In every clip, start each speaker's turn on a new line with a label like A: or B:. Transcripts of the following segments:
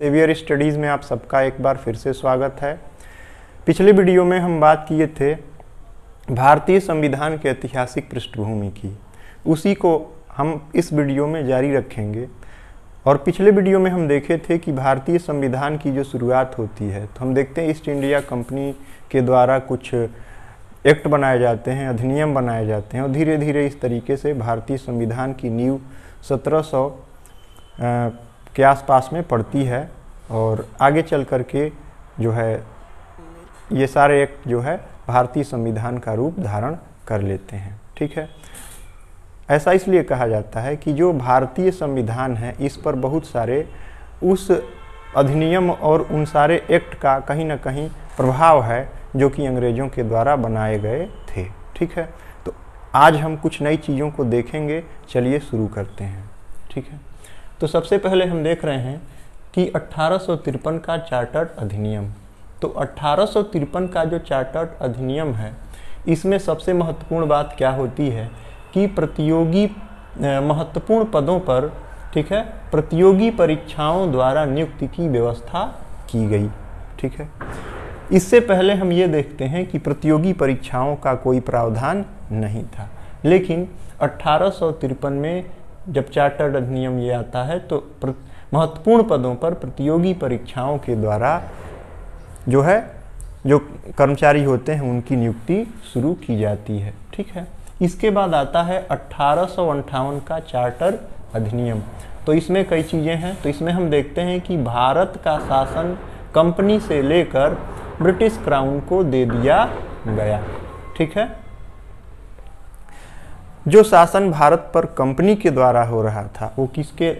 A: Saviour studies में आप सबका एक बार फिर से स्वागत है। पिछले वीडियो में हम बात किए थे भारतीय संविधान के ऐतिहासिक पृष्ठभूमि की, उसी को हम इस वीडियो में जारी रखेंगे। और पिछले वीडियो में हम देखे थे कि भारतीय संविधान की जो शुरुआत होती है तो हम देखते हैं ईस्ट इंडिया कंपनी के द्वारा कुछ एक्ट बनाए जाते हैं, अधिनियम बनाए जाते हैं और धीरे धीरे इस तरीके से भारतीय संविधान की नींव 1700 के आसपास में पड़ती है और आगे चल कर के जो है ये सारे एक्ट जो है भारतीय संविधान का रूप धारण कर लेते हैं। ठीक है, ऐसा इसलिए कहा जाता है कि जो भारतीय संविधान है इस पर बहुत सारे उस अधिनियम और उन सारे एक्ट का कहीं ना कहीं प्रभाव है जो कि अंग्रेज़ों के द्वारा बनाए गए थे। ठीक है, तो आज हम कुछ नई चीज़ों को देखेंगे। चलिए शुरू करते हैं। ठीक है, तो सबसे पहले हम देख रहे हैं कि 1853 का चार्टर्ड अधिनियम। तो 1853 का जो चार्टर्ड अधिनियम है इसमें सबसे महत्वपूर्ण बात क्या होती है कि प्रतियोगी महत्वपूर्ण पदों पर, ठीक है, प्रतियोगी परीक्षाओं द्वारा नियुक्ति की व्यवस्था की गई। ठीक है, इससे पहले हम ये देखते हैं कि प्रतियोगी परीक्षाओं का कोई प्रावधान नहीं था, लेकिन 1853 में जब चार्टर्ड अधिनियम ये आता है तो महत्वपूर्ण पदों पर प्रतियोगी परीक्षाओं के द्वारा जो है जो कर्मचारी होते हैं उनकी नियुक्ति शुरू की जाती है। ठीक है, इसके बाद आता है 1858 का चार्टर अधिनियम। तो इसमें कई चीज़ें हैं। तो इसमें हम देखते हैं कि भारत का शासन कंपनी से लेकर ब्रिटिश क्राउन को दे दिया गया। ठीक है, जो शासन भारत पर कंपनी के द्वारा हो रहा था वो किसके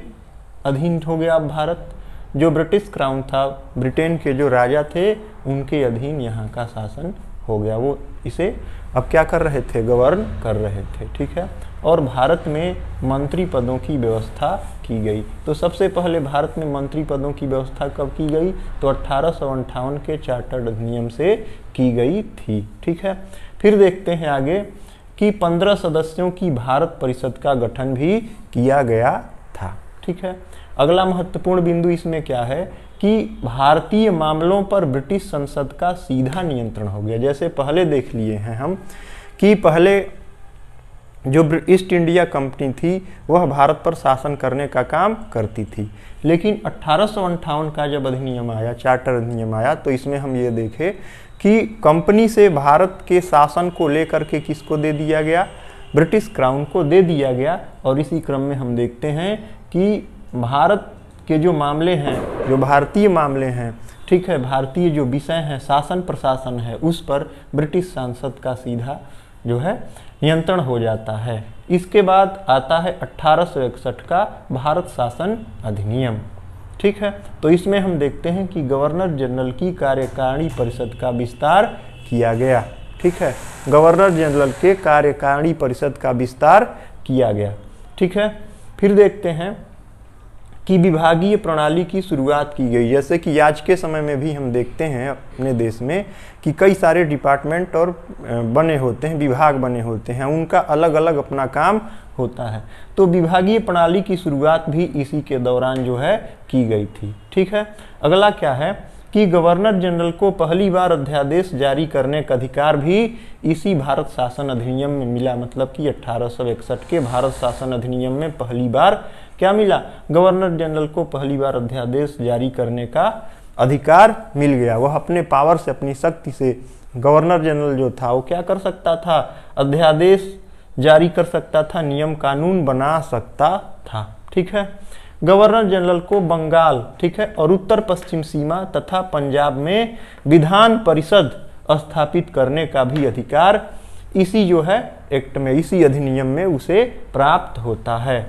A: अधीन हो गया? अब भारत, जो ब्रिटिश क्राउन था, ब्रिटेन के जो राजा थे उनके अधीन यहाँ का शासन हो गया। वो इसे अब क्या कर रहे थे? गवर्न कर रहे थे। ठीक है, और भारत में मंत्री पदों की व्यवस्था की गई। तो सबसे पहले भारत में मंत्री पदों की व्यवस्था कब की गई? तो 1858 के चार्टर्ड अधिनियम से की गई थी। ठीक है, फिर देखते हैं आगे कि 15 सदस्यों की भारत परिषद का गठन भी किया गया था। ठीक है, अगला महत्वपूर्ण बिंदु इसमें क्या है कि भारतीय मामलों पर ब्रिटिश संसद का सीधा नियंत्रण हो गया। जैसे पहले देख लिए हैं हम कि पहले जो ईस्ट इंडिया कंपनी थी वह भारत पर शासन करने का काम करती थी, लेकिन 1858 का जब अधिनियम आया, चार्टर अधिनियम आया, तो इसमें हम ये देखे कि कंपनी से भारत के शासन को लेकर के किसको दे दिया गया? ब्रिटिश क्राउन को दे दिया गया। और इसी क्रम में हम देखते हैं कि भारत के जो मामले हैं, जो भारतीय मामले हैं, ठीक है, भारतीय जो विषय हैं, शासन प्रशासन है, उस पर ब्रिटिश सांसद का सीधा जो है नियंत्रण हो जाता है। इसके बाद आता है 1861 का भारत शासन अधिनियम। ठीक है, तो इसमें हम देखते हैं कि गवर्नर जनरल की कार्यकारिणी परिषद का विस्तार किया गया। ठीक है, गवर्नर जनरल के कार्यकारिणी परिषद का विस्तार किया गया। ठीक है, फिर देखते हैं कि विभागीय प्रणाली की शुरुआत की गई। जैसे कि आज के समय में भी हम देखते हैं अपने देश में कि कई सारे डिपार्टमेंट और बने होते हैं, विभाग बने होते हैं, उनका अलग अलग अपना काम होता है। तो विभागीय प्रणाली की शुरुआत भी इसी के दौरान जो है की गई थी। ठीक है, अगला क्या है कि गवर्नर जनरल को पहली बार अध्यादेश जारी करने का अधिकार भी इसी भारत शासन अधिनियम में मिला। मतलब कि 1861 के भारत शासन अधिनियम में पहली बार क्या मिला? गवर्नर जनरल को पहली बार अध्यादेश जारी करने का अधिकार मिल गया। वह अपने पावर से, अपनी शक्ति से, गवर्नर जनरल जो था वो क्या कर सकता था? अध्यादेश जारी कर सकता था, नियम कानून बना सकता था। ठीक है, गवर्नर जनरल को बंगाल, ठीक है, और उत्तर पश्चिम सीमा तथा पंजाब में विधान परिषद स्थापित करने का भी अधिकार इसी जो है एक्ट में, इसी अधिनियम में उसे प्राप्त होता है।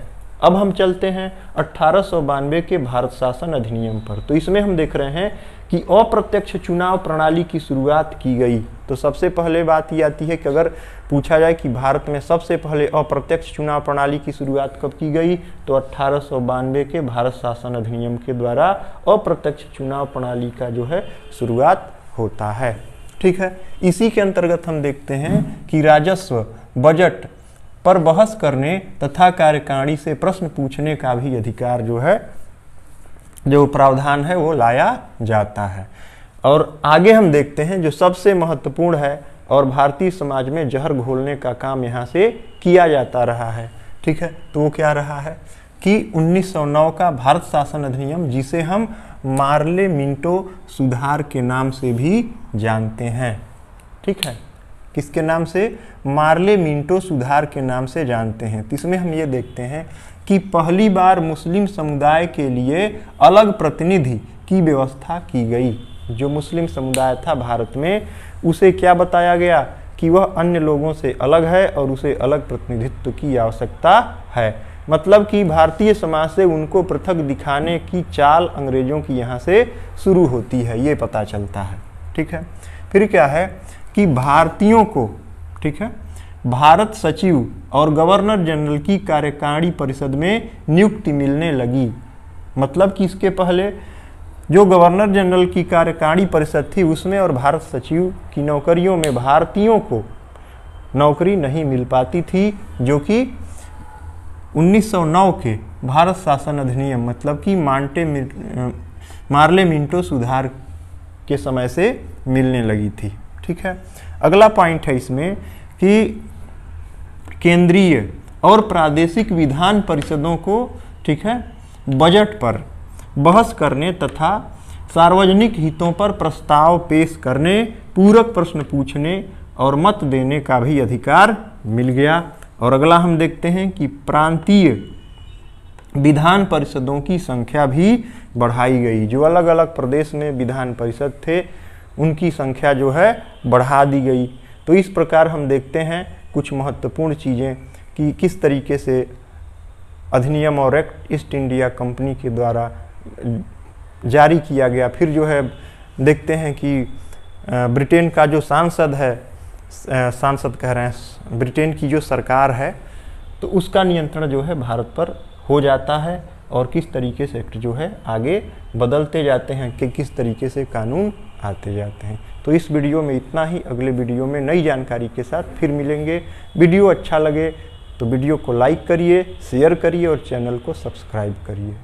A: अब हम चलते हैं 1892 के भारत शासन अधिनियम पर। तो इसमें हम देख रहे हैं कि अप्रत्यक्ष चुनाव प्रणाली की शुरुआत की गई। तो सबसे पहले बात ये आती है कि अगर पूछा जाए कि भारत में सबसे पहले अप्रत्यक्ष चुनाव प्रणाली की शुरुआत कब की गई, तो 1892 के भारत शासन अधिनियम के द्वारा अप्रत्यक्ष चुनाव प्रणाली का जो है शुरुआत होता है। ठीक है, इसी के अंतर्गत हम देखते हैं कि राजस्व, बजट पर बहस करने तथा कार्यकारिणी से प्रश्न पूछने का भी अधिकार जो है जो प्रावधान है वो लाया जाता है। और आगे हम देखते हैं जो सबसे महत्वपूर्ण है और भारतीय समाज में जहर घोलने का काम यहाँ से किया जाता रहा है, ठीक है। तो वो क्या रहा है कि 1909 का भारत शासन अधिनियम, जिसे हम मार्ले मिंटो सुधार के नाम से भी जानते हैं, ठीक है। किसके नाम से? मार्ले मिंटो सुधार के नाम से जानते हैं। तो इसमें हम ये देखते हैं कि पहली बार मुस्लिम समुदाय के लिए अलग प्रतिनिधि की व्यवस्था की गई। जो मुस्लिम समुदाय था भारत में, उसे क्या बताया गया कि वह अन्य लोगों से अलग है और उसे अलग प्रतिनिधित्व की आवश्यकता है। मतलब कि भारतीय समाज से उनको पृथक दिखाने की चाल अंग्रेजों की यहाँ से शुरू होती है, ये पता चलता है, ठीक है। फिर क्या है कि भारतीयों को, ठीक है, भारत सचिव और गवर्नर जनरल की कार्यकारिणी परिषद में नियुक्ति मिलने लगी। मतलब कि इसके पहले जो गवर्नर जनरल की कार्यकारिणी परिषद थी उसमें और भारत सचिव की नौकरियों में भारतीयों को नौकरी नहीं मिल पाती थी, जो कि 1909 के भारत शासन अधिनियम मतलब कि मार्ले मिंटो सुधार के समय से मिलने लगी थी, ठीक है। अगला पॉइंट है इसमें कि केंद्रीय और प्रादेशिक विधान परिषदों को, ठीक है, बजट पर बहस करने तथा सार्वजनिक हितों पर प्रस्ताव पेश करने, पूरक प्रश्न पूछने और मत देने का भी अधिकार मिल गया। और अगला हम देखते हैं कि प्रांतीय विधान परिषदों की संख्या भी बढ़ाई गई। जो अलग अलग प्रदेश में विधान परिषद थे उनकी संख्या जो है बढ़ा दी गई। तो इस प्रकार हम देखते हैं कुछ महत्वपूर्ण चीज़ें कि किस तरीके से अधिनियम और एक्ट ईस्ट इंडिया कंपनी के द्वारा जारी किया गया। फिर जो है देखते हैं कि ब्रिटेन का जो सांसद है, सांसद कह रहे हैं, ब्रिटेन की जो सरकार है, तो उसका नियंत्रण जो है भारत पर हो जाता है और किस तरीके से एक्ट जो है आगे बदलते जाते हैं कि किस तरीके से कानून आते जाते हैं। तो इस वीडियो में इतना ही। अगले वीडियो में नई जानकारी के साथ फिर मिलेंगे। वीडियो अच्छा लगे तो वीडियो को लाइक करिए, शेयर करिए और चैनल को सब्सक्राइब करिए।